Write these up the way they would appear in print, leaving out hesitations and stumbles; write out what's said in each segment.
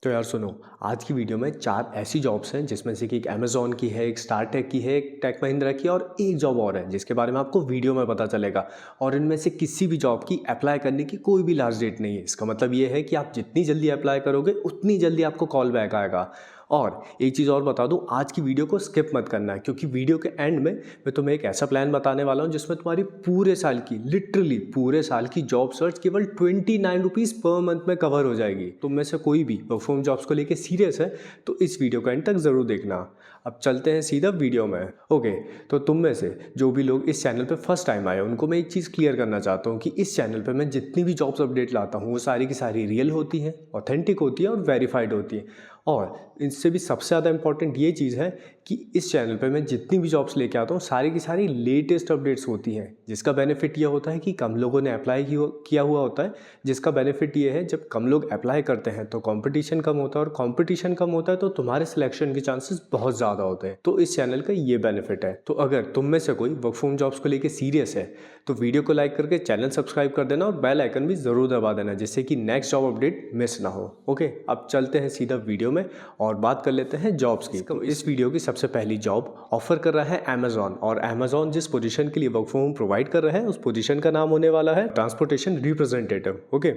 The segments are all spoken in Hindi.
तो यार सुनो, आज की वीडियो में 4 ऐसी जॉब्स हैं जिसमें से कि एक अमेज़न की है, एक स्टारटेक की है, एक टेक महिंद्रा की है और एक जॉब और है जिसके बारे में आपको वीडियो में पता चलेगा। और इनमें से किसी भी जॉब की अप्लाई करने की कोई भी लास्ट डेट नहीं है। इसका मतलब ये है कि आप जितनी जल्दी अप्लाई करोगे उतनी जल्दी आपको कॉल बैक आएगा। और एक चीज़ और बता दूं, आज की वीडियो को स्किप मत करना है क्योंकि वीडियो के एंड में मैं तुम्हें एक ऐसा प्लान बताने वाला हूं जिसमें तुम्हारी पूरे साल की, लिटरली पूरे साल की जॉब सर्च केवल 29 रुपीज़ पर मंथ में कवर हो जाएगी। तुम में से कोई भी वर्क फ्रॉम जॉब्स को लेके सीरियस है तो इस वीडियो का एंड तक ज़रूर देखना। अब चलते हैं सीधा वीडियो में। ओके, तो तुम में से जो भी लोग इस चैनल पे फर्स्ट टाइम आए उनको मैं एक चीज़ क्लियर करना चाहता हूँ कि इस चैनल पे मैं जितनी भी जॉब्स अपडेट लाता हूँ वो सारी की सारी रियल होती हैं, ऑथेंटिक होती है और वेरीफाइड होती है। और इससे भी सबसे ज़्यादा इंपॉर्टेंट ये चीज़ है कि इस चैनल पे मैं जितनी भी जॉब्स लेके आता हूँ सारी की सारी लेटेस्ट अपडेट्स होती हैं, जिसका बेनिफिट ये होता है कि कम लोगों ने अप्लाई किया हुआ होता है। जिसका बेनिफिट ये है जब कम लोग अप्लाई करते हैं तो कंपटीशन कम होता है, और कंपटीशन कम होता है तो तुम्हारे सिलेक्शन के चांसेस बहुत ज़्यादा होते हैं। तो इस चैनल का ये बेनिफिट है। तो अगर तुम में से कोई वर्क फ्रॉम जॉब्स को लेके सीरियस है तो वीडियो को लाइक करके चैनल सब्सक्राइब कर देना और बेल आइकन भी ज़रूर दबा देना जिससे कि नेक्स्ट जॉब अपडेट मिस ना हो। ओके, अब चलते हैं सीधा वीडियो में और बात कर लेते हैं जॉब्स की। तो इस वीडियो की सबसे पहली जॉब ऑफर कर रहा है अमेज़न, और अमेज़न जिस पोजीशन के लिए वर्क फ्रॉम होम प्रोवाइड कर रहा है उस पोजीशन का नाम होने वाला है transportation representative. Okay,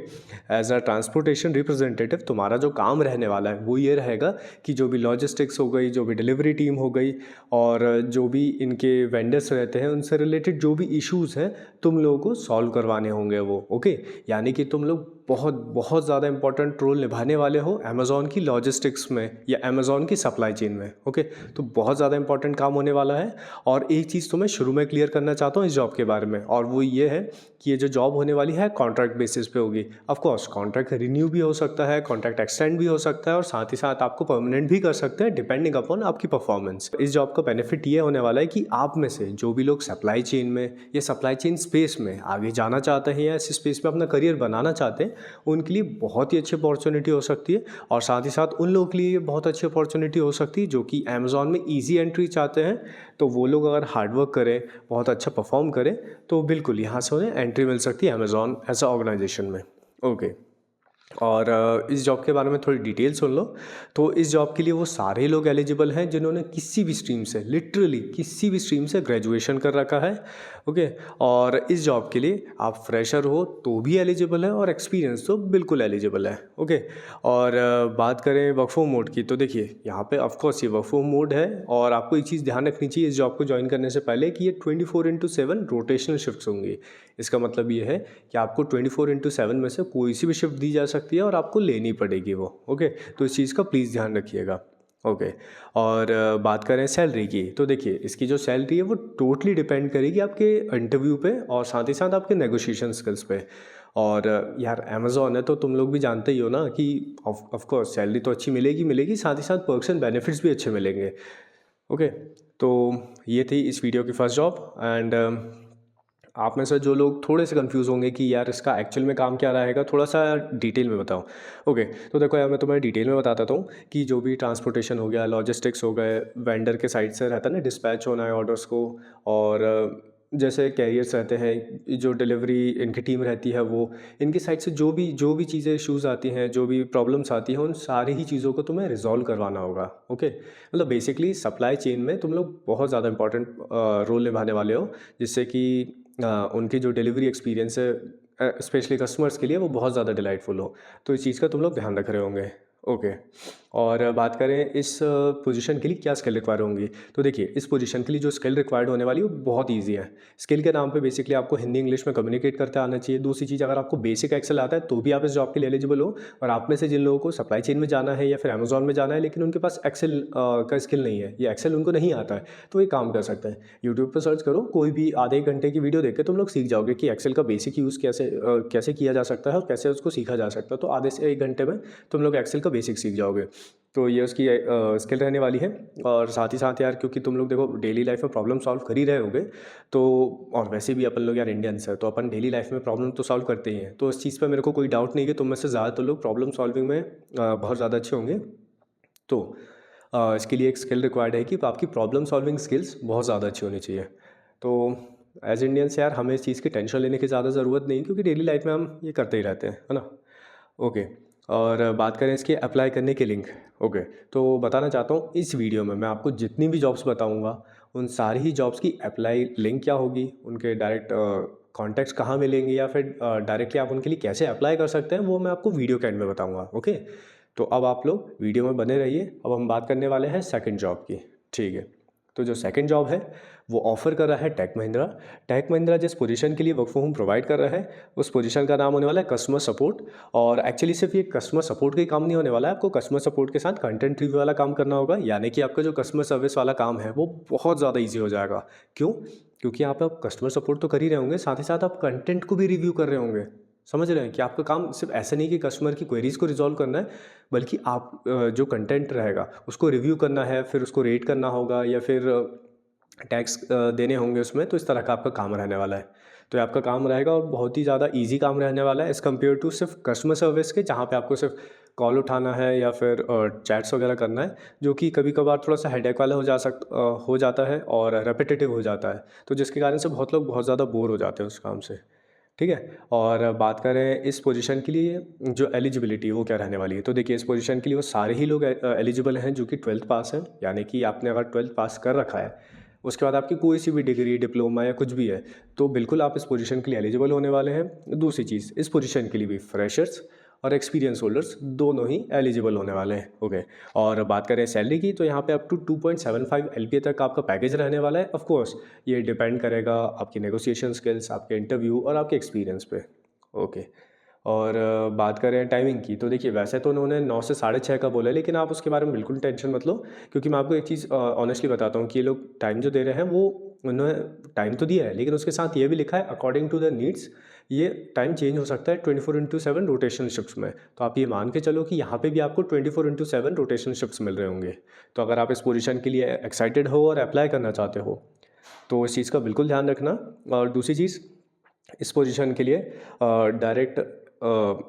as a transportation representative तुम्हारा जो काम रहने वाला है वो ये रहेगा कि जो भी लॉजिस्टिक्स हो गई, जो भी डिलीवरी टीम हो गई और जो भी इनके वेंडर्स रहते हैं उनसे रिलेटेड जो भी इश्यूज़ हैं तुम लोगों को सॉल्व करवाने होंगे वो। ओके, यानी कि तुम लोग बहुत बहुत ज़्यादा इंपॉर्टेंट रोल निभाने वाले हो अमेज़न की लॉजिस्टिक्स में या अमेज़न की सप्लाई चेन में। ओके, तो बहुत ज़्यादा इंपॉर्टेंट काम होने वाला है। और एक चीज़ तो मैं शुरू में क्लियर करना चाहता हूँ इस जॉब के बारे में, और वो ये है कि ये जो जॉब होने वाली है कॉन्ट्रैक्ट बेसिस पे होगी। ऑफ कोर्स कॉन्ट्रैक्ट रिन्यू भी हो सकता है, कॉन्ट्रैक्ट एक्सटेंड भी हो सकता है और साथ ही साथ आपको परमानेंट भी कर सकते हैं डिपेंडिंग अपॉन आपकी परफॉर्मेंस। इस जॉब का बेनिफिट ये होने वाला है कि आप में से जो भी लोग सप्लाई चेन में या सप्लाई चेन स्पेस में आगे जाना चाहते हैं या इस स्पेस में अपना करियर बनाना चाहते हैं उनके लिए बहुत ही अच्छी अपॉर्चुनिटी हो सकती है। और साथ ही साथ उन लोगों के लिए बहुत अच्छी अपॉर्चुनिटी हो सकती है जो कि अमेज़न में ईजी एंट्री चाहते हैं। तो वो लोग अगर हार्डवर्क करें, बहुत अच्छा परफॉर्म करें तो बिल्कुल यहाँ से उन्हें एंट्री मिल सकती है अमेज़न एज अ ऑर्गेनाइजेशन में। ओके, और इस जॉब के बारे में थोड़ी डिटेल सुन लो। तो इस जॉब के लिए वो सारे लोग एलिजिबल हैं जिन्होंने किसी भी स्ट्रीम से, लिटरली किसी भी स्ट्रीम से ग्रेजुएशन कर रखा है। ओके, और इस जॉब के लिए आप फ्रेशर हो तो भी एलिजिबल है और एक्सपीरियंस तो बिल्कुल एलिजिबल है। ओके, और बात करें वर्क फ्रॉम मोड की तो देखिए यहाँ पे ऑफकोर्स ये वर्क फ्रॉम मोड है। और आपको एक चीज़ ध्यान रखनी चाहिए इस जॉब को ज्वाइन करने से पहले कि ये 24/7 रोटेशनल शिफ्ट्स होंगी। इसका मतलब ये है कि आपको 24/7 में से कोई सी भी शिफ्ट दी जा सकती है और आपको लेनी पड़ेगी वो। ओके, तो इस चीज़ का प्लीज़ ध्यान रखिएगा। ओके, और बात करें सैलरी की तो देखिए इसकी जो सैलरी है वो टोटली डिपेंड करेगी आपके इंटरव्यू पे और साथ ही साथ आपके नेगोशिएशन स्किल्स पे। और यार अमेज़न है तो तुम लोग भी जानते ही हो ना कि ऑफ कोर्स सैलरी तो अच्छी मिलेगी मिलेगी, साथ ही साथ पर्क्स एंड बेनिफिट्स भी अच्छे मिलेंगे। ओके, तो ये थी इस वीडियो की फर्स्ट जॉब। एंड आप में से जो लोग थोड़े से कंफ्यूज होंगे कि यार इसका एक्चुअल में काम क्या रहेगा, थोड़ा सा डिटेल में बताओ। ओके, तो देखो यार मैं तुम्हें डिटेल में बता देता हूँ कि जो भी ट्रांसपोर्टेशन हो गया, लॉजिस्टिक्स हो गए, वेंडर के साइड से रहता है ना डिस्पैच होना है ऑर्डर्स को, और जैसे कैरियर्स रहते हैं, जो डिलीवरी इनकी टीम रहती है वो इनकी साइड से जो भी चीज़ें इश्यूज़ आती हैं, जो भी प्रॉब्लम्स आती हैं उन सारी ही चीज़ों को तुम्हें रिजॉल्व करवाना होगा। ओके, मतलब बेसिकली सप्लाई चेन में तुम लोग बहुत ज़्यादा इंपॉर्टेंट रोल निभाने वाले हो जिससे कि उनकी जो डिलीवरी एक्सपीरियंस है स्पेशली कस्टमर्स के लिए वो बहुत ज़्यादा डिलाइटफुल हो। तो इस चीज़ का तुम लोग ध्यान रख रहे होंगे। ओके, और बात करें इस पोजीशन के लिए क्या स्किल रिक्वायर होंगी तो देखिए इस पोजीशन के लिए जो स्किल रिक्वायर्ड होने वाली है वो बहुत ईजी है। स्किल के नाम पे बेसिकली आपको हिंदी इंग्लिश में कम्युनिकेट करते आना चाहिए। दूसरी चीज़, अगर आपको बेसिक एक्सेल आता है तो भी आप इस जॉब के लिए एलिजिबल हो। और आप में से जिन लोगों को सप्लाई चेन में जाना है या फिर अमेजोन में जाना है लेकिन उनके पास एक्सेल का स्किल नहीं है या एक्सेल उनको नहीं आता है तो एक काम कर सकते हैं, यूट्यूब पर सर्च करो, कोई भी आधे एक घंटे की वीडियो देख के तुम लोग सीख जाओगे कि एक्सेल का बेसिक यूज़ कैसे किया जा सकता है और कैसे उसको सीखा जा सकता है। तो आधे से एक घंटे में तुम लोग एक्सेल का बेसिक सीख जाओगे। तो ये उसकी स्किल रहने वाली है। और साथ ही साथ यार क्योंकि तुम लोग देखो डेली लाइफ में प्रॉब्लम सॉल्व कर ही रहे होगे तो, और वैसे भी अपन लोग यार इंडियंस है तो अपन डेली लाइफ में प्रॉब्लम तो सॉल्व करते ही हैं। तो इस चीज़ पे मेरे को कोई डाउट नहीं कि तुम में से ज़्यादातर लोग प्रॉब्लम सॉल्विंग में बहुत ज़्यादा अच्छे होंगे। तो इसके लिए एक स्किल रिक्वायर्ड है कि आपकी प्रॉब्लम सॉल्विंग स्किल्स बहुत ज़्यादा अच्छी होनी चाहिए। तो एज इंडियंस यार हमें इस चीज़ की टेंशन लेने की ज़्यादा ज़रूरत नहीं क्योंकि डेली लाइफ में हम ये करते ही रहते हैं, है ना। ओके, और बात करें इसके अप्लाई करने के लिंक, ओके, तो बताना चाहता हूँ इस वीडियो में मैं आपको जितनी भी जॉब्स बताऊँगा उन सारी ही जॉब्स की अप्लाई लिंक क्या होगी, उनके डायरेक्ट कॉन्टैक्ट्स कहाँ मिलेंगे या फिर डायरेक्टली आप उनके लिए कैसे अप्लाई कर सकते हैं वो मैं आपको वीडियो के एंड में बताऊँगा। ओके, तो अब आप लोग वीडियो में बने रहिए। अब हम बात करने वाले हैं सेकंड जॉब की। ठीक है, तो जो सेकंड जॉब है वो ऑफ़र कर रहा है टेक महिंद्रा। टेक महिंद्रा जिस पोजीशन के लिए वर्क फ्रॉम होम प्रोवाइड कर रहा है उस पोजीशन का नाम होने वाला है कस्टमर सपोर्ट। और एक्चुअली सिर्फ ये कस्टमर सपोर्ट का ही काम नहीं होने वाला है, आपको कस्टमर सपोर्ट के साथ कंटेंट रिव्यू वाला काम करना होगा, यानी कि आपका जो कस्टमर सर्विस वाला काम है वो बहुत ज़्यादा ईजी हो जाएगा। क्यों? क्योंकि यहाँ पे आप कस्टमर सपोर्ट तो कर ही रहे होंगे, साथ ही साथ आप कंटेंट को भी रिव्यू कर रहे होंगे। समझ रहे हैं कि आपका काम सिर्फ ऐसा नहीं कि कस्टमर की क्वेरीज़ को रिजॉल्व करना है, बल्कि आप जो कंटेंट रहेगा उसको रिव्यू करना है, फिर उसको रेट करना होगा या फिर टैक्स देने होंगे उसमें। तो इस तरह का आपका काम रहने वाला है। तो ये आपका काम रहेगा और बहुत ही ज़्यादा ईजी काम रहने वाला है एज़ कम्पेयर टू सिर्फ कस्टमर सर्विस के, जहाँ पे आपको सिर्फ कॉल उठाना है या फिर चैट्स वगैरह करना है, जो कि कभी कभार थोड़ा सा हेडेक वाला हो जाता है और रेपिटेटिव हो जाता है, तो जिसके कारण से बहुत लोग बहुत ज़्यादा बोर हो जाते हैं उस काम से। ठीक है, और बात करें इस पोजीशन के लिए जो एलिजिबिलिटी वो क्या रहने वाली है, तो देखिए इस पोजीशन के लिए वो सारे ही लोग एलिजिबल हैं जो कि 12th पास हैं, यानी कि आपने अगर 12th पास कर रखा है, उसके बाद आपकी कोई सी भी डिग्री, डिप्लोमा या कुछ भी है, तो बिल्कुल आप इस पोजीशन के लिए एलिजिबल होने वाले हैं। दूसरी चीज़, इस पोजीशन के लिए भी फ्रेशर्स और एक्सपीरियंस होल्डर्स दोनों ही एलिजिबल होने वाले हैं। ओके, और बात करें सैलरी की, तो यहाँ पे अप टू 2.75 LPA तक आपका पैकेज रहने वाला है। ऑफ कोर्स ये डिपेंड करेगा आपकी नेगोशिएशन स्किल्स, आपके इंटरव्यू और आपके एक्सपीरियंस पे। ओके, और बात करें टाइमिंग की, तो देखिए वैसे तो उन्होंने 9 से 6:30 का बोला है, लेकिन आप उसके बारे में बिल्कुल टेंशन मत लो, क्योंकि मैं आपको एक चीज़ ऑनेस्टली बताता हूँ कि ये लोग टाइम जो दे रहे हैं वो उन्होंने टाइम तो दिया है, लेकिन उसके साथ ये भी लिखा है अकॉर्डिंग टू द नीड्स ये टाइम चेंज हो सकता है 24/7 रोटेशनल शिफ्ट्स में। तो आप ये मान के चलो कि यहाँ पे भी आपको 24/7 रोटेशनल शिफ्ट्स मिल रहे होंगे। तो अगर आप इस पोजीशन के लिए एक्साइटेड हो और अप्लाई करना चाहते हो तो इस चीज़ का बिल्कुल ध्यान रखना। और दूसरी चीज़, इस पोजीशन के लिए डायरेक्ट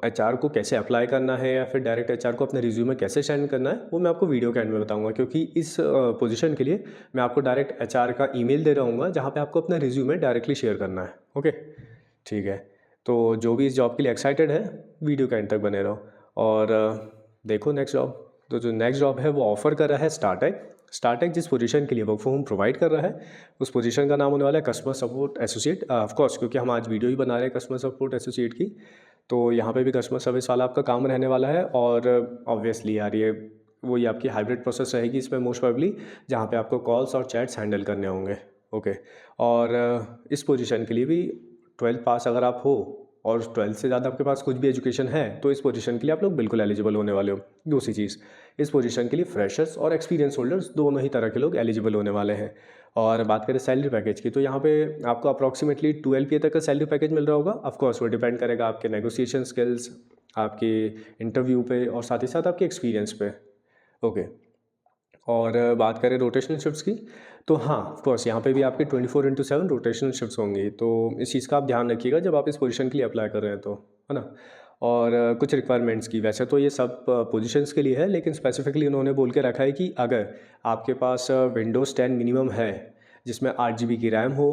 HR को कैसे अप्लाई करना है या फिर डायरेक्ट HR को अपने रिज्यूमे कैसे सेंड करना है वो मैं आपको वीडियो के एंड में बताऊंगा, क्योंकि इस पोजीशन के लिए मैं आपको डायरेक्ट HR का ईमेल दे रहा हूँ जहाँ पे आपको अपना रिज्यूमे डायरेक्टली शेयर करना है। ओके, ठीक है, तो जो भी इस जॉब के लिए एक्साइटेड है वीडियो के एंड तक बने रहो और देखो नेक्स्ट जॉब। तो जो नेक्स्ट जॉब है वो ऑफर कर रहा है स्टार्टेक जिस पोजीशन के लिए वर्क फ्रॉम होम प्रोवाइड कर रहा है उस पोजीशन का नाम होने वाला है कस्टमर सपोर्ट एसोसिएट। ऑफकोर्स क्योंकि हम आज वीडियो ही बना रहे हैं कस्टमर सपोर्ट एसोसिएट की, तो यहाँ पे भी कस्टमर सर्विस वाला आपका काम रहने वाला है। और ऑब्वियसली यार ये वही आपकी हाइब्रिड प्रोसेस रहेगी इसमें मोस्ट प्रोबेबली, जहाँ पे आपको कॉल्स और चैट्स हैंडल करने होंगे। ओके, और इस पोजीशन के लिए भी 12th पास अगर आप हो और 12th से ज़्यादा आपके पास कुछ भी एजुकेशन है तो इस पोजीशन के लिए आप लोग बिल्कुल एलिजिबल होने वाले हो। दूसरी चीज़, इस पोजीशन के लिए फ्रेशर्स और एक्सपीरियंस होल्डर्स दोनों ही तरह के लोग एलिजिबल होने वाले हैं। और बात करें सैलरी पैकेज की, तो यहाँ पे आपको अप्रॉक्सीमेटली 2 LPA तक का सैलरी पैकेज मिल रहा होगा। ऑफकोर्स वो डिपेंड करेगा आपके नेगोशिएशन स्किल्स, आपके इंटरव्यू पे और साथ ही साथ आपके एक्सपीरियंस पे। ओके, और बात करें रोटेशनल शिफ्ट्स की, तो हाँ ऑफकोर्स यहाँ पे भी आपके 24/7 रोटेशनल शिफ्ट्स होंगी, तो इस चीज़ का आप ध्यान रखिएगा जब आप इस पोजीशन के लिए अप्लाई कर रहे हैं तो, है ना। और कुछ रिक्वायरमेंट्स की, वैसे तो ये सब पोजीशंस के लिए है, लेकिन स्पेसिफिकली उन्होंने बोल के रखा है कि अगर आपके पास Windows 10 मिनिमम है जिसमें 8 GB की रैम हो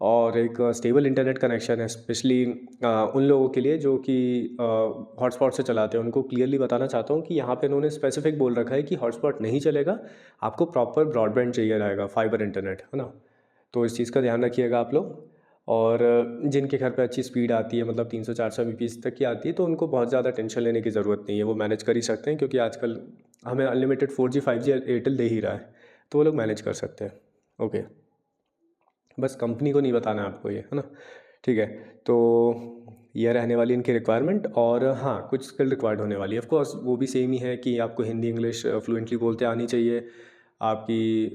और एक स्टेबल इंटरनेट कनेक्शन है, स्पेशली उन लोगों के लिए जो कि हॉटस्पॉट से चलाते हैं, उनको क्लियरली बताना चाहता हूँ कि यहाँ पे उन्होंने स्पेसिफिक बोल रखा है कि हॉटस्पॉट नहीं चलेगा, आपको प्रॉपर ब्रॉडबैंड चाहिए रहेगा, फाइबर इंटरनेट, है ना। तो इस चीज़ का ध्यान रखिएगा आप लोग। और जिनके घर पे अच्छी स्पीड आती है, मतलब 300-400 Mbps तक की आती है, तो उनको बहुत ज़्यादा टेंशन लेने की ज़रूरत नहीं है, वो मैनेज कर ही सकते हैं, क्योंकि आजकल हमें अनलिमिटेड 4G 5G एयरटेल दे ही रहा है, तो वो लोग मैनेज कर सकते हैं। ओके, बस कंपनी को नहीं बताना है आपको ये, है ना। ठीक है, तो ये रहने वाली इनकी रिक्वायरमेंट। और हाँ, कुछ स्किल रिक्वायर्ड होने वाली है, ऑफ कोर्स वो भी सेम ही है कि आपको हिंदी इंग्लिश फ्लुएंटली बोलते आनी चाहिए, आपकी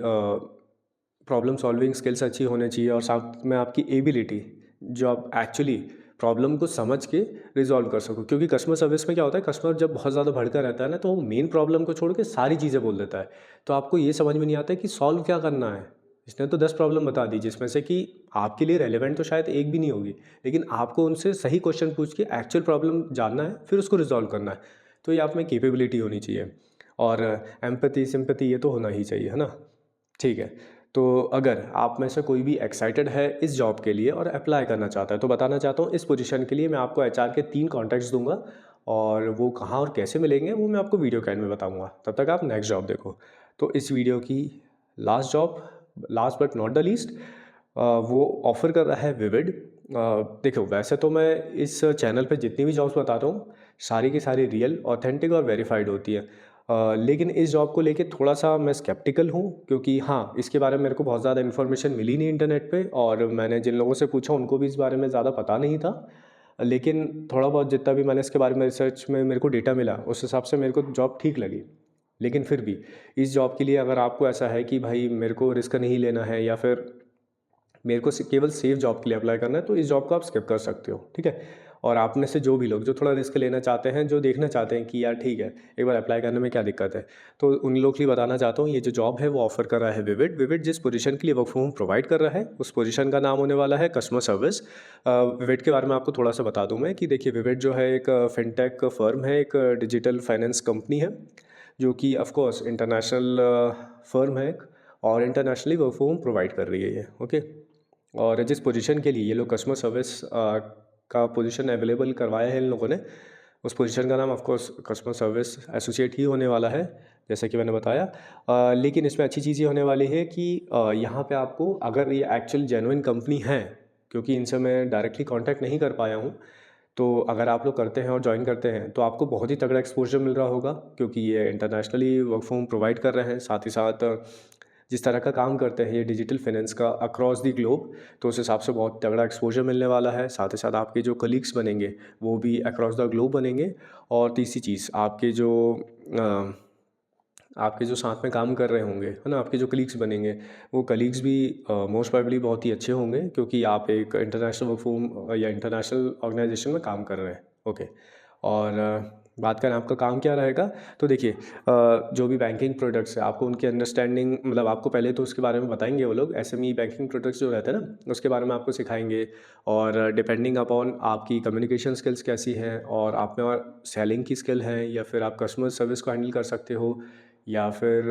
प्रॉब्लम सॉल्विंग स्किल्स अच्छी होनी चाहिए और साथ में आपकी एबिलिटी जो आप एक्चुअली प्रॉब्लम को समझ के रिजॉल्व कर सको। क्योंकि कस्टमर सर्विस में क्या होता है, कस्टमर जब बहुत ज़्यादा भड़का रहता है ना, तो वो मेन प्रॉब्लम को छोड़ के सारी चीज़ें बोल देता है, तो आपको ये समझ में नहीं आता है कि सॉल्व क्या करना है। इसने तो 10 प्रॉब्लम बता दी, जिसमें से कि आपके लिए रेलेवेंट तो शायद एक भी नहीं होगी, लेकिन आपको उनसे सही क्वेश्चन पूछ के एक्चुअल प्रॉब्लम जानना है, फिर उसको रिजॉल्व करना है। तो ये आप में कैपेबिलिटी होनी चाहिए और एम्पैथी सिंपैथी ये तो होना ही चाहिए, है ना। ठीक है, तो अगर आप में से कोई भी एक्साइटेड है इस जॉब के लिए और अप्लाई करना चाहता है, तो बताना चाहता हूँ इस पोजीशन के लिए मैं आपको HR के 3 कॉन्टैक्ट्स दूंगा और वो कहाँ और कैसे मिलेंगे वो मैं आपको वीडियो के एंड में बताऊँगा। तब तक आप नेक्स्ट जॉब देखो। तो इस वीडियो की last job, last but not the least, वो ऑफ़र कर रहा है विविड। देखो वैसे तो मैं इस चैनल पे जितनी भी जॉब्स बताता हूँ सारी की सारी रियल, ऑथेंटिक और वेरीफाइड होती है। लेकिन इस जॉब को लेके थोड़ा सा मैं स्केप्टिकल हूँ, क्योंकि हाँ, इसके बारे में मेरे को बहुत ज़्यादा इन्फॉर्मेशन मिली नहीं इंटरनेट पे, और मैंने जिन लोगों से पूछा उनको भी इस बारे में ज़्यादा पता नहीं था। लेकिन थोड़ा बहुत जितना भी मैंने इसके बारे में रिसर्च में मेरे को डेटा मिला उस हिसाब से मेरे को जॉब ठीक लगी। लेकिन फिर भी इस जॉब के लिए अगर आपको ऐसा है कि भाई मेरे को रिस्क नहीं लेना है, या फिर मेरे को केवल सेफ जॉब के लिए अप्लाई करना है, तो इस जॉब को आप स्किप कर सकते हो, ठीक है। और आप में से जो भी लोग जो थोड़ा रिस्क लेना चाहते हैं, जो देखना चाहते हैं कि यार ठीक है एक बार अप्लाई करने में क्या दिक्कत है, तो उन लोग के लिए बताना चाहता हूँ ये जो जॉब है वो ऑफर कर रहा है विविड। विविड जिस पोजीशन के लिए वर्क फ्रॉम होम प्रोवाइड कर रहा है उस पोजीशन का नाम होने वाला है कस्टमर सर्विस। विविड के बारे में आपको थोड़ा सा बता दूँ मैं कि देखिए विविड जो है एक फिनटेक फर्म है, एक डिजिटल फाइनेंस कंपनी है, जो कि ऑफकोर्स इंटरनेशनल फर्म है और internationally work from home provide कर रही है ये, ओके। और जिस पोजीशन के लिए ये लोग कस्टमर सर्विस का पोजीशन अवेलेबल करवाया है इन लोगों ने, उस पोजीशन का नाम of course customer service associate ही होने वाला है, जैसा कि मैंने बताया। लेकिन इसमें अच्छी चीज़ ये होने वाली है कि यहाँ पे आपको, अगर ये एक्चुअल जेन्युइन कंपनी है, क्योंकि इनसे मैं डायरेक्टली कांटेक्ट नहीं कर पाया हूँ, तो अगर आप लोग करते हैं और ज्वाइन करते हैं तो आपको बहुत ही तगड़ा एक्सपोजर मिल रहा होगा, क्योंकि ये internationally work from home provide कर रहे हैं। साथ ही साथ जिस तरह का काम करते हैं ये डिजिटल फाइनेंस का अक्रॉस द ग्लोब, तो उस हिसाब से बहुत तगड़ा एक्सपोजर मिलने वाला है। साथ ही साथ आपके जो कलीग्स बनेंगे वो भी अक्रॉस द ग्लोब बनेंगे। और तीसरी चीज़, आपके जो साथ में काम कर रहे होंगे, है ना, आपके जो कलीग्स बनेंगे वो कलीग्स भी मोस्ट प्रोबेबली बहुत ही अच्छे होंगे, क्योंकि आप एक इंटरनेशनल वर्क फ्रॉम या इंटरनेशनल ऑर्गेनाइजेशन में काम कर रहे हैं, ओके। और बात करें आपका काम क्या रहेगा, तो देखिए जो भी बैंकिंग प्रोडक्ट्स है आपको उनकी अंडरस्टैंडिंग, मतलब आपको पहले तो उसके बारे में बताएंगे वो लोग, एसएमई बैंकिंग प्रोडक्ट्स जो रहते हैं ना उसके बारे में आपको सिखाएंगे। और डिपेंडिंग अपॉन आपकी कम्युनिकेशन स्किल्स कैसी हैं, और आप में और सेलिंग की स्किल है, या फिर आप कस्टमर सर्विस को हैंडल कर सकते हो, या फिर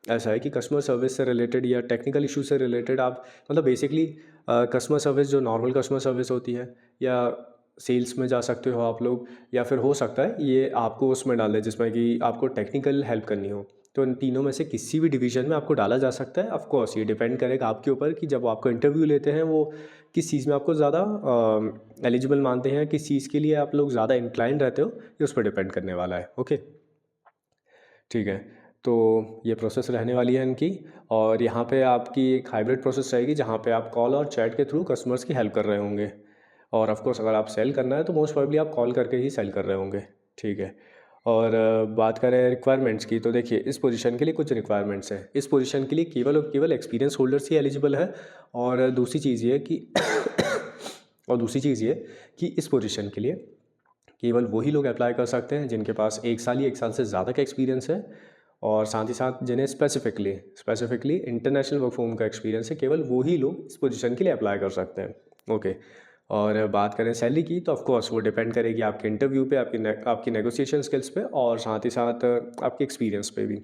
ऐसा है कि कस्टमर सर्विस से रिलेटेड या टेक्निकल इशू से रिलेटेड आप, मतलब बेसिकली कस्टमर सर्विस जो नॉर्मल कस्टमर सर्विस होती है, या सेल्स में जा सकते हो आप लोग, या फिर हो सकता है ये आपको उसमें डाल दें जिसमें कि आपको टेक्निकल हेल्प करनी हो। तो इन तीनों में से किसी भी डिवीज़न में आपको डाला जा सकता है। ऑफ कोर्स ये डिपेंड करेगा आपके ऊपर कि जब आपको इंटरव्यू लेते हैं वो किस चीज़ में आपको ज़्यादा एलिजिबल मानते हैं, किस चीज़ के लिए आप लोग ज़्यादा इंक्लाइंड रहते हो, ये उस पर डिपेंड करने वाला है, ओके। ठीक है, तो ये प्रोसेस रहने वाली है इनकी। और यहाँ पे आपकी एक हाइब्रिड प्रोसेस रहेगी जहाँ पे आप कॉल और चैट के थ्रू कस्टमर्स की हेल्प कर रहे होंगे। और ऑफ कोर्स अगर आप सेल करना है तो मोस्ट प्रोबेबली आप कॉल करके ही सेल कर रहे होंगे, ठीक है। और बात करें रिक्वायरमेंट्स की, तो देखिए इस पोजीशन के लिए कुछ रिक्वायरमेंट्स हैं। इस पोजीशन के लिए केवल और केवल एक्सपीरियंस होल्डर्स ही एलिजिबल है। और दूसरी चीज़ ये कि इस पोजीशन के लिए केवल वही लोग अप्लाई कर सकते हैं जिनके पास 1 साल या 1 साल से ज़्यादा का एक्सपीरियंस है, और साथ ही साथ जिन्हें specifically international work from home का एक्सपीरियंस है, केवल वही लोग इस पोजीशन के लिए अप्लाई कर सकते हैं, ओके। और बात करें सैलरी की, तो ऑफ कोर्स वो डिपेंड करेगी आपके इंटरव्यू पे, आपकी नेगोशिएशन स्किल्स पे, और साथ ही साथ आपके एक्सपीरियंस पे भी,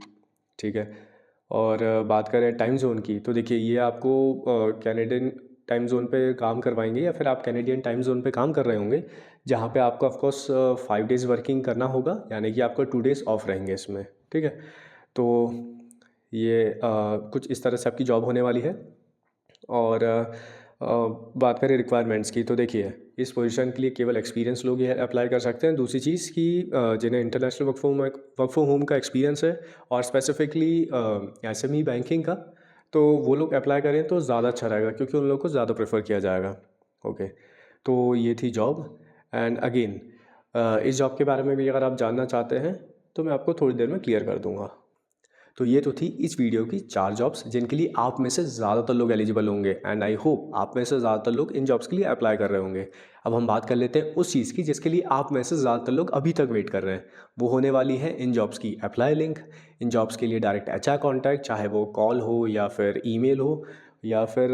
ठीक है। और बात करें टाइम जोन की, तो देखिए ये आपको कैनेडियन टाइम जोन पे काम करवाएंगे, या फिर आप कैनेडियन टाइम जोन पे काम कर रहे होंगे, जहाँ पे आपको ऑफ कोर्स 5 डेज़ वर्किंग करना होगा, यानी कि आपको 2 डेज़ ऑफ रहेंगे इसमें, ठीक है। तो ये कुछ इस तरह से आपकी जॉब होने वाली है। और बात करें रिक्वायरमेंट्स की, तो देखिए इस पोजीशन के लिए केवल एक्सपीरियंस लोग ये अप्लाई कर सकते हैं। दूसरी चीज़ कि जिन्हें इंटरनेशनल वर्क फ्रॉम होम का एक्सपीरियंस है, और स्पेसिफिकली एसएमई बैंकिंग का, तो वो लोग अप्लाई करें तो ज़्यादा अच्छा रहेगा, क्योंकि उन लोगों को ज़्यादा प्रेफर किया जाएगा, ओके। तो ये थी जॉब। एंड अगेन इस जॉब के बारे में भी अगर आप जानना चाहते हैं तो मैं आपको थोड़ी देर में क्लियर कर दूँगा। तो ये तो थी इस वीडियो की 4 जॉब्स जिनके लिए आप में से ज़्यादातर लोग एलिजिबल होंगे, एंड आई होप आप में से ज़्यादातर लोग इन जॉब्स के लिए अप्लाई कर रहे होंगे। अब हम बात कर लेते हैं उस चीज़ की जिसके लिए आप में से ज़्यादातर लोग अभी तक वेट कर रहे हैं। वो होने वाली है इन जॉब्स की अप्लाई लिंक। इन जॉब्स के लिए डायरेक्ट एचआर कॉन्टैक्ट, चाहे वो कॉल हो या फिर ईमेल हो, या फिर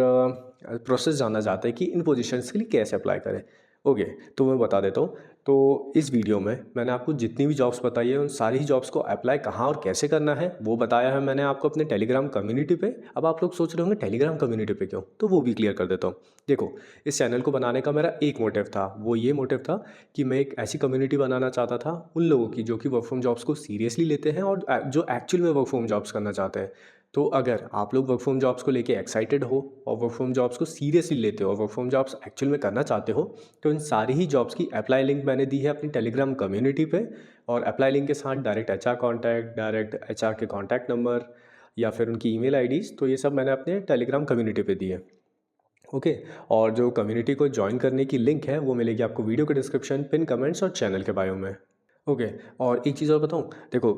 प्रोसेस जानना चाहते हैं कि इन पोजीशंस के लिए कैसे अप्लाई करें, ओके। तो मैं बता देता हूँ। तो इस वीडियो में मैंने आपको जितनी भी जॉब्स बताई है उन सारी ही जॉब्स को अप्लाई कहाँ और कैसे करना है वो बताया है मैंने आपको अपने टेलीग्राम कम्युनिटी पे। अब आप लोग सोच रहे होंगे टेलीग्राम कम्युनिटी पे क्यों, तो वो भी क्लियर कर देता हूँ। देखो, इस चैनल को बनाने का मेरा एक मोटिव था, वो ये मोटिव था कि मैं एक ऐसी कम्युनिटी बनाना चाहता था उन लोगों की जो कि वर्क फ्रॉम जॉब्स को सीरियसली लेते हैं और जो एक्चुअल में वर्क फ्रॉम जॉब्स करना चाहते हैं। तो अगर आप लोग वर्क फ्रॉम जॉब्स को लेके एक्साइटेड हो और वर्क फ्रॉम जॉब्स को सीरियसली लेते हो और वर्क फ्रॉम जॉब्स एक्चुअल में करना चाहते हो, तो इन सारी ही जॉब्स की अप्लाई लिंक मैंने दी है अपनी टेलीग्राम कम्युनिटी पे। और अप्लाई लिंक के साथ direct HR contact, direct HR के कॉन्टैक्ट नंबर या फिर उनकी ईमेल आईडीज़, तो ये सब मैंने अपने टेलीग्राम कम्युनिटी पे दी है। ओके। और जो कम्युनिटी को ज्वाइन करने की लिंक है वो मिलेगी आपको वीडियो के डिस्क्रिप्शन, पिन कमेंट्स और चैनल के बायो में। ओके। और एक चीज़ और बताऊँ, देखो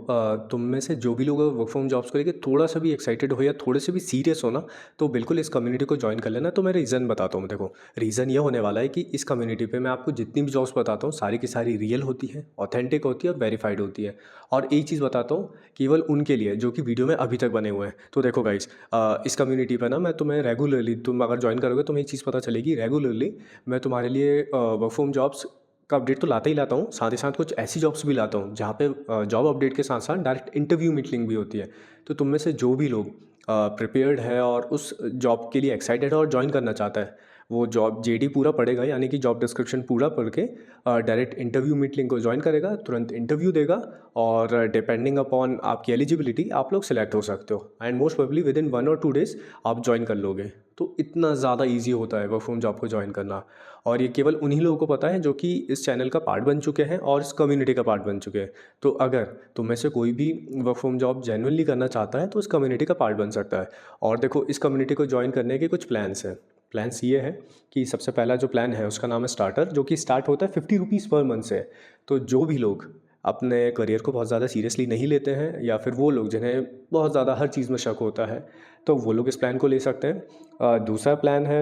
तुम में से जो भी लोग वर्क फ्रॉम जॉब्स को लेके थोड़ा सा भी एक्साइटेड हो या थोड़े से भी सीरियस हो ना, तो बिल्कुल इस कम्युनिटी को ज्वाइन कर लेना। तो मैं रीज़न बताता हूँ। देखो, रीज़न ये होने वाला है कि इस कम्युनिटी पे मैं आपको जितनी भी जॉब्स बताता हूँ सारी की सारी रियल होती है, ऑथेंटिक होती है और वेरीफाइड होती है। और एक चीज़ बताता हूँ केवल उनके लिए जो कि वीडियो में अभी तक बने हुए हैं। तो देखो गाइज, इस कम्युनिटी पर ना मैं तुम्हें रेगुलरली, तुम अगर ज्वाइन करोगे तो तुम्हें एक चीज़ पता चलेगी, रेगुलरली मैं तुम्हारे लिए वर्क फ्रॉम जॉब्स का अपडेट तो लाता ही लाता हूँ, साथ ही साथ कुछ ऐसी जॉब्स भी लाता हूँ जहाँ पे जॉब अपडेट के साथ साथ डायरेक्ट इंटरव्यू मीटिंग भी होती है। तो तुम में से जो भी लोग प्रिपेयर्ड है और उस जॉब के लिए एक्साइटेड है और ज्वाइन करना चाहता है, वो जॉब जेडी पूरा पढ़ेगा, यानी कि जॉब डिस्क्रिप्शन पूरा पढ़ के डायरेक्ट इंटरव्यू मीट लिंक को ज्वाइन करेगा, तुरंत इंटरव्यू देगा और डिपेंडिंग अपॉन आपकी एलिजिबिलिटी आप लोग सेलेक्ट हो सकते हो and most probably with in 1 और 2 डेज़ आप ज्वाइन कर लोगे। तो इतना ज़्यादा ईजी होता है वर्क फ्रॉम जॉब को ज्वाइन करना। और ये केवल उन्हीं लोगों को पता है जो कि इस चैनल का पार्ट बन चुके हैं और इस कम्युनिटी का पार्ट बन चुके हैं। तो अगर तुम में से कोई भी वर्क फ्रॉम जॉब जेन्युइनली करना चाहता है तो इस कम्युनिटी का पार्ट बन सकता है। और देखो, इस कम्युनिटी को ज्वाइन करने के कुछ प्लान्स हैं। प्लान्स ये है कि सबसे पहला जो प्लान है उसका नाम है स्टार्टर, जो कि स्टार्ट होता है 50 रुपीज़ पर मंथ से। तो जो भी लोग अपने करियर को बहुत ज़्यादा सीरियसली नहीं लेते हैं या फिर वो लोग जिन्हें बहुत ज़्यादा हर चीज़ में शक होता है, तो वो लोग इस प्लान को ले सकते हैं। दूसरा प्लान है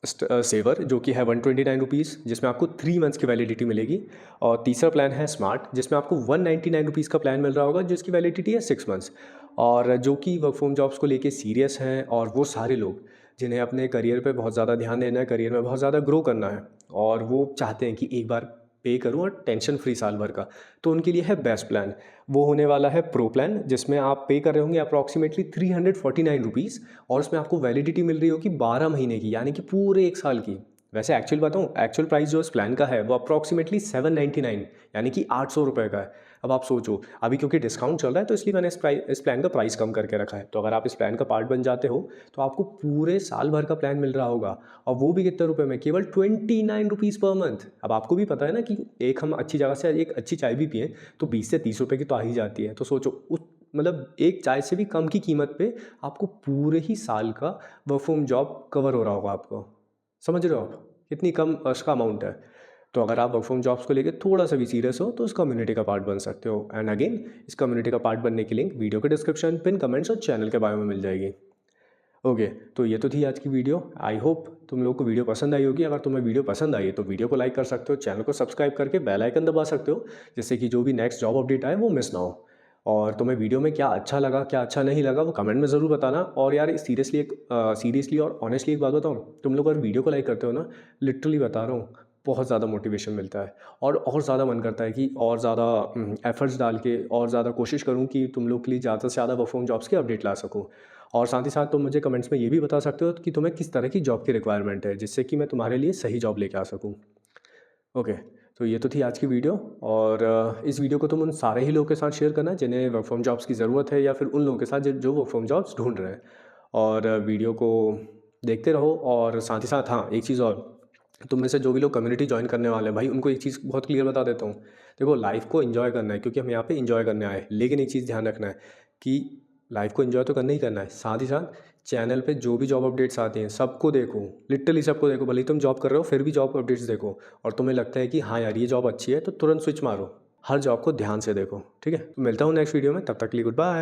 सेवर, जो कि है 129 रुपीज़, जिसमें आपको 3 मंथ्स की वैलिडिटी मिलेगी। और तीसरा प्लान है स्मार्ट, जिसमें आपको 199 रुपीज़ का प्लान मिल रहा होगा जिसकी वैलिडिटी है 6 मंथ्स। और जो कि वर्क फ्रॉम जॉब्स को लेके सीरियस हैं और वो सारे लोग जिन्हें अपने करियर पे बहुत ज़्यादा ध्यान देना है, करियर में बहुत ज़्यादा ग्रो करना है और वो चाहते हैं कि एक बार पे करूँ और टेंशन फ्री साल भर का, तो उनके लिए है बेस्ट प्लान। वो होने वाला है प्रो प्लान, जिसमें आप पे कर रहे होंगे अप्रॉक्सीमेटली 349 रुपीज़ और उसमें आपको वैलिडिटी मिल रही होगी 12 महीने की, यानी कि पूरे 1 साल की। वैसे एक्चुअल बताऊँ, एक्चुअल प्राइस जो इस प्लान का है वो अप्रॉक्सीमेटली 799 यानी कि 800 रुपये का है। अब आप सोचो, अभी क्योंकि डिस्काउंट चल रहा है तो इसलिए मैंने इस प्लान का प्राइस कम करके रखा है। तो अगर आप इस प्लान का पार्ट बन जाते हो तो आपको पूरे साल भर का प्लान मिल रहा होगा, और वो भी कितने रुपए में, केवल 29 रुपीज़ पर मंथ। अब आपको भी पता है ना कि एक हम अच्छी जगह से एक अच्छी चाय भी पिएँ तो 20 से 30 रुपये की तो आ ही जाती है। तो सोचो, उस मतलब एक चाय से भी कम की कीमत पे आपको पूरे ही साल का वर्क फ्रॉम जॉब कवर हो रहा होगा आपको। समझ रहे हो आप कितनी कम उसका अमाउंट है। तो अगर आप वर्क फ्रॉम जॉब्स को लेकर थोड़ा सा भी सीरियस हो तो इस कम्युनिटी का पार्ट बन सकते हो। एंड अगेन, इस कम्युनिटी का पार्ट बनने की लिंक वीडियो के डिस्क्रिप्शन, पिन कमेंट्स और चैनल के बारे में मिल जाएगी। ओके, तो ये तो थी आज की वीडियो। आई होप तुम लोग को वीडियो पसंद आई होगी। अगर तुम्हें वीडियो पसंद आई है तो वीडियो को लाइक कर सकते हो, चैनल को सब्सक्राइब करके बेल आइकन दबा सकते हो, जिससे कि जो भी नेक्स्ट जॉब अपडेट आए वो मिस ना हो। और तुम्हें वीडियो में क्या अच्छा लगा, क्या अच्छा नहीं लगा, वो कमेंट में ज़रूर बताना। और यार, सीरियसली और ऑनेस्टली एक बात बताऊँ, तुम लोग अगर वीडियो को लाइक करते हो ना, लिटरली बता रहा हूँ, बहुत ज़्यादा मोटिवेशन मिलता है और ज़्यादा मन करता है कि और ज़्यादा एफर्ट्स डाल के और ज़्यादा कोशिश करूँ कि तुम लोग के लिए ज़्यादा से ज़्यादा वर्क फ्रॉम जॉब्स के अपडेट ला सकूँ। और साथ ही साथ तुम मुझे कमेंट्स में ये भी बता सकते हो कि तुम्हें किस तरह की जॉब की रिक्वायरमेंट है, जिससे कि मैं तुम्हारे लिए सही जॉब लेके आ सकूँ। ओके, तो ये तो थी आज की वीडियो। और इस वीडियो को तुम उन सारे ही लोगों के साथ शेयर करना जिन्हें वर्क फ्रॉम जॉब्स की ज़रूरत है, या फिर उन लोगों के साथ जो वर्क फ्रॉम जॉब्स ढूंढ रहे हैं। और वीडियो को देखते रहो। और साथ ही साथ हाँ, एक चीज़ और, तुम में से जो भी लोग कम्युनिटी ज्वाइन करने वाले हैं भाई, उनको एक चीज़ बहुत क्लियर बता देता हूँ। देखो, लाइफ को एंजॉय करना है क्योंकि हम यहाँ पे एंजॉय करने आए, लेकिन एक चीज़ ध्यान रखना है कि लाइफ को एंजॉय तो करना ही करना है, साथ ही साथ चैनल पे जो भी जॉब अपडेट्स आती हैं सबको देखो, लिटरली सबको देखो। भले ही तुम जॉब कर रहे हो फिर भी जॉब अपडेट्स देखो, और तुम्हें लगता है कि हाँ यार ये जॉब अच्छी है तो तुरंत स्विच मारो। हर जॉब को ध्यान से देखो, ठीक है। तो मिलता हूँ नेक्स्ट वीडियो में, तब तक के लिए गुड बाय।